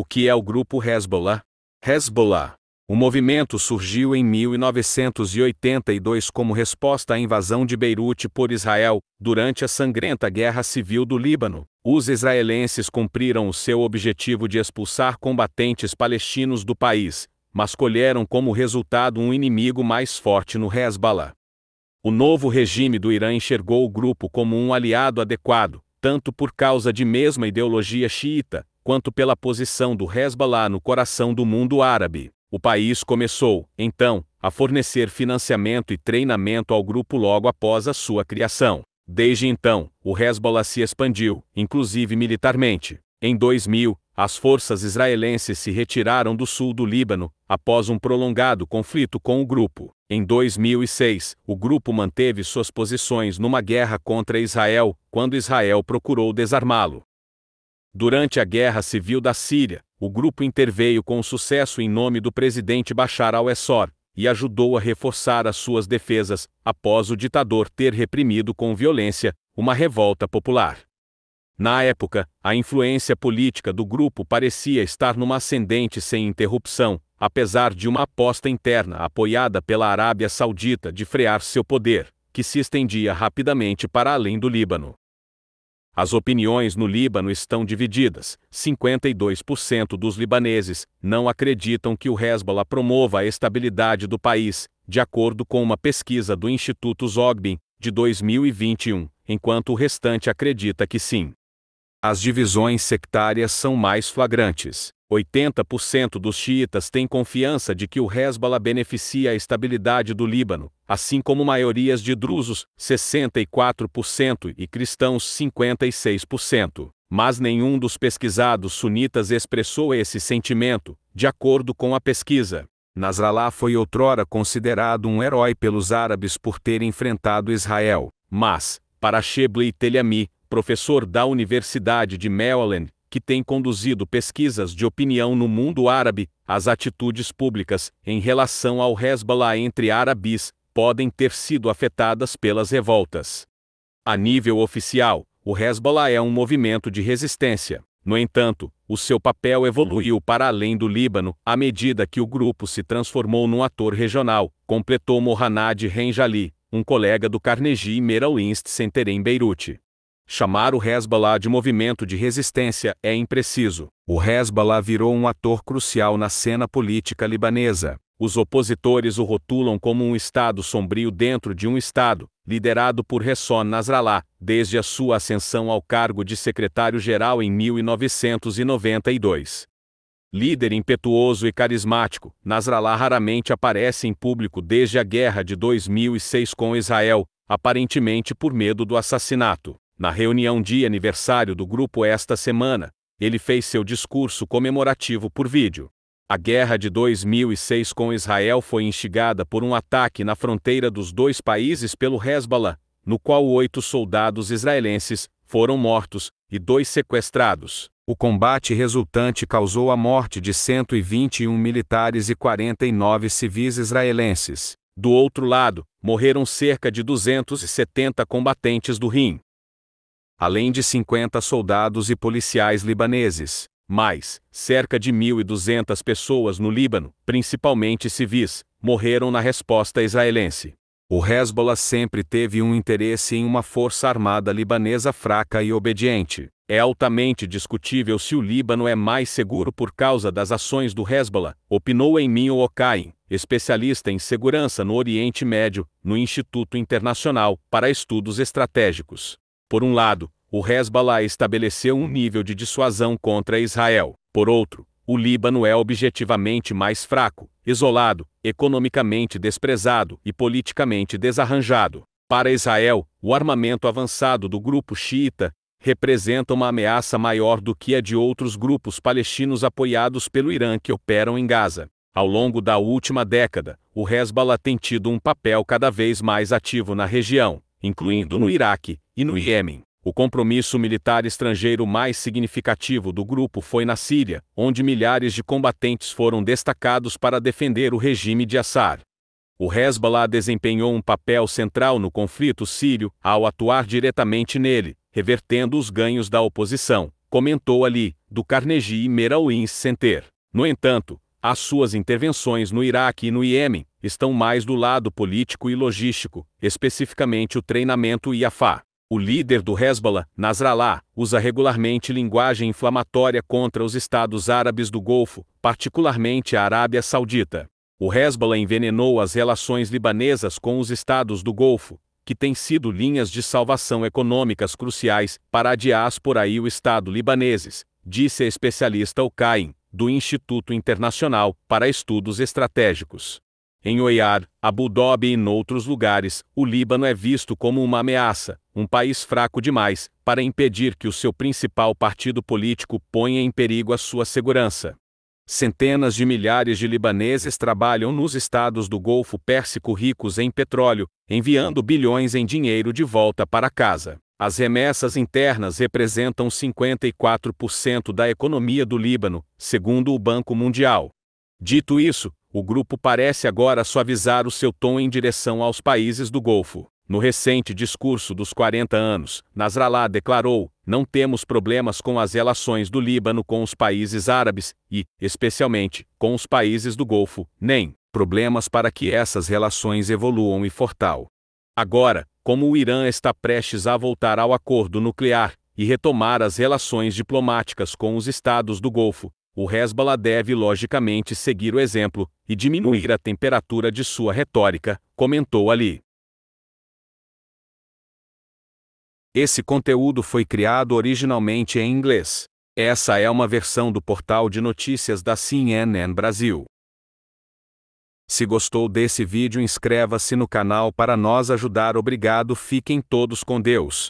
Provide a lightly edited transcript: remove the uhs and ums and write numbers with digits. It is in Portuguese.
O que é o grupo Hezbollah? Hezbollah. O movimento surgiu em 1982 como resposta à invasão de Beirute por Israel, durante a sangrenta Guerra Civil do Líbano. Os israelenses cumpriram o seu objetivo de expulsar combatentes palestinos do país, mas colheram como resultado um inimigo mais forte no Hezbollah. O novo regime do Irã enxergou o grupo como um aliado adequado, tanto por causa de mesma ideologia xiita, quanto pela posição do Hezbollah no coração do mundo árabe. O país começou, então, a fornecer financiamento e treinamento ao grupo logo após a sua criação. Desde então, o Hezbollah se expandiu, inclusive militarmente. Em 2000, as forças israelenses se retiraram do sul do Líbano, após um prolongado conflito com o grupo. Em 2006, o grupo manteve suas posições numa guerra contra Israel, quando Israel procurou desarmá-lo. Durante a Guerra Civil da Síria, o grupo interveio com sucesso em nome do presidente Bashar al-Assad, e ajudou a reforçar as suas defesas, após o ditador ter reprimido com violência uma revolta popular. Na época, a influência política do grupo parecia estar numa ascendente sem interrupção, apesar de uma aposta interna apoiada pela Arábia Saudita de frear seu poder, que se estendia rapidamente para além do Líbano. As opiniões no Líbano estão divididas. 52% dos libaneses não acreditam que o Hezbollah promova a estabilidade do país, de acordo com uma pesquisa do Instituto Zogby, de 2021, enquanto o restante acredita que sim. As divisões sectárias são mais flagrantes. 80% dos xiitas têm confiança de que o Hezbollah beneficia a estabilidade do Líbano, assim como maiorias de drusos, 64%, e cristãos, 56%. Mas nenhum dos pesquisados sunitas expressou esse sentimento, de acordo com a pesquisa. Nasrallah foi outrora considerado um herói pelos árabes por ter enfrentado Israel, mas, para Shebly Telhami, professor da Universidade de Maryland, que tem conduzido pesquisas de opinião no mundo árabe, as atitudes públicas, em relação ao Hezbollah entre árabes, podem ter sido afetadas pelas revoltas. A nível oficial, o Hezbollah é um movimento de resistência. No entanto, o seu papel evoluiu para além do Líbano, à medida que o grupo se transformou num ator regional, completou Mohanad Renjali, um colega do Carnegie Mellon Center em Beirute. Chamar o Hezbollah de movimento de resistência é impreciso. O Hezbollah virou um ator crucial na cena política libanesa. Os opositores o rotulam como um Estado sombrio dentro de um Estado, liderado por Hassan Nasrallah, desde a sua ascensão ao cargo de secretário-geral em 1992. Líder impetuoso e carismático, Nasrallah raramente aparece em público desde a guerra de 2006 com Israel, aparentemente por medo do assassinato. Na reunião de aniversário do grupo esta semana, ele fez seu discurso comemorativo por vídeo. A guerra de 2006 com Israel foi instigada por um ataque na fronteira dos dois países pelo Hezbollah, no qual 8 soldados israelenses foram mortos e 2 sequestrados. O combate resultante causou a morte de 121 militares e 49 civis israelenses. Do outro lado, morreram cerca de 270 combatentes do Rim, além de 50 soldados e policiais libaneses. Mais, cerca de 1.200 pessoas no Líbano, principalmente civis, morreram na resposta israelense. O Hezbollah sempre teve um interesse em uma força armada libanesa fraca e obediente. É altamente discutível se o Líbano é mais seguro por causa das ações do Hezbollah, opinou Emin Okain, especialista em segurança no Oriente Médio, no Instituto Internacional para Estudos Estratégicos. Por um lado, o Hezbollah estabeleceu um nível de dissuasão contra Israel. Por outro, o Líbano é objetivamente mais fraco, isolado, economicamente desprezado e politicamente desarranjado. Para Israel, o armamento avançado do grupo xiita representa uma ameaça maior do que a de outros grupos palestinos apoiados pelo Irã que operam em Gaza. Ao longo da última década, o Hezbollah tem tido um papel cada vez mais ativo na região, incluindo no Iraque e no Iêmen. O compromisso militar estrangeiro mais significativo do grupo foi na Síria, onde milhares de combatentes foram destacados para defender o regime de Assad. O Hezbollah desempenhou um papel central no conflito sírio, ao atuar diretamente nele, revertendo os ganhos da oposição, comentou Ali, do Carnegie Mellon Center. No entanto, as suas intervenções no Iraque e no Iêmen estão mais do lado político e logístico, especificamente o treinamento IAFA. O líder do Hezbollah, Nasrallah, usa regularmente linguagem inflamatória contra os estados árabes do Golfo, particularmente a Arábia Saudita. O Hezbollah envenenou as relações libanesas com os estados do Golfo, que têm sido linhas de salvação econômicas cruciais para a diáspora e o Estado libaneses, disse a especialista Al-Qaim, do Instituto Internacional para Estudos Estratégicos. Em Oiar, Abu Dhabi e noutros lugares, o Líbano é visto como uma ameaça, um país fraco demais, para impedir que o seu principal partido político ponha em perigo a sua segurança. Centenas de milhares de libaneses trabalham nos estados do Golfo Pérsico ricos em petróleo, enviando bilhões em dinheiro de volta para casa. As remessas internas representam 54% da economia do Líbano, segundo o Banco Mundial. Dito isso, o grupo parece agora suavizar o seu tom em direção aos países do Golfo. No recente discurso dos 40 anos, Nasrallah declarou: "Não temos problemas com as relações do Líbano com os países árabes e, especialmente, com os países do Golfo, nem problemas para que essas relações evoluam e fortal." Agora, como o Irã está prestes a voltar ao acordo nuclear e retomar as relações diplomáticas com os estados do Golfo, o Hezbollah deve logicamente seguir o exemplo e diminuir a temperatura de sua retórica, comentou Ali. Esse conteúdo foi criado originalmente em inglês. Essa é uma versão do portal de notícias da CNN Brasil. Se gostou desse vídeo, inscreva-se no canal para nos ajudar. Obrigado. Fiquem todos com Deus.